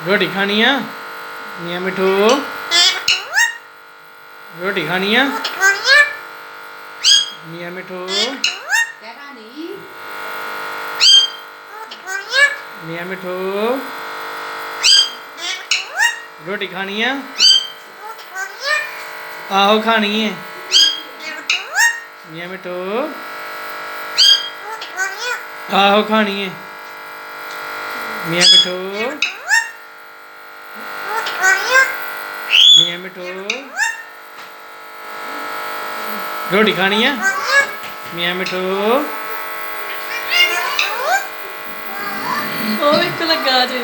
रोटी खानी है मियाँ मिठू। रोटी खानी है मियाँ मिठू। मियाँ मिठू रोटी खानी है। आहो खानी है मियाँ मिठू। आहो खानी है मियाँ मिठू। मियाँ मिठू रोटी खानी है मियाँ मिठू। ਉਹ ਇੱਕ ਲੱਗਾ ਜੇ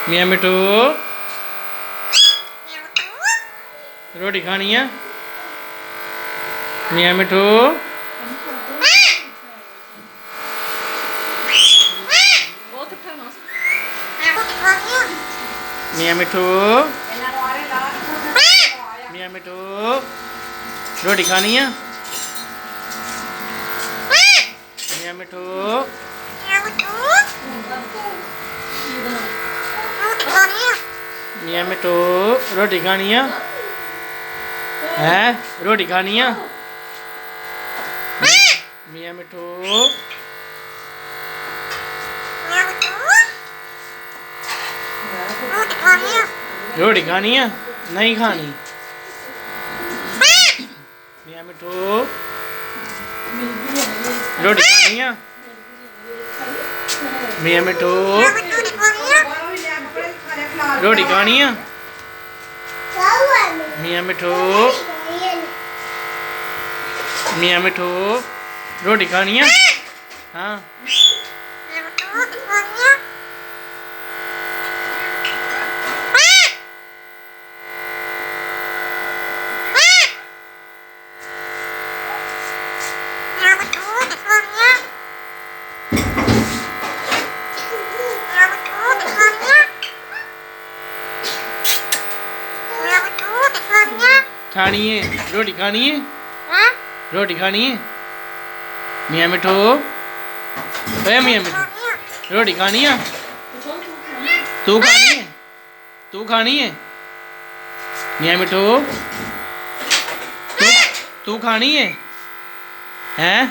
मियाँ मिठू रोटी खानी है मियाँ मिठू। ਉਹ ਕਿੱਥੇ ਨਾ मियाँ मिठू। मियाँ मिठू रोटी खानी है मियाँ मिठू। मियाँ मिठू रोटी खानी है हैं रोटी खानी है मियाँ मिठू। रोटी खानी है नहीं खानी मियाँ मिठू। रोटी खानी है मियाँ मिठू। रोटी खानी है मियाँ मिठू। मियाँ मिठू रोटी खानी है हाँ। खानी है रोटी खानी है रोटी खानी है मियाँ मिठू। मियाँ मिठू रोटी खानी है तू खानी है तू खानी है मियाँ मिठू। तू खानी है हैं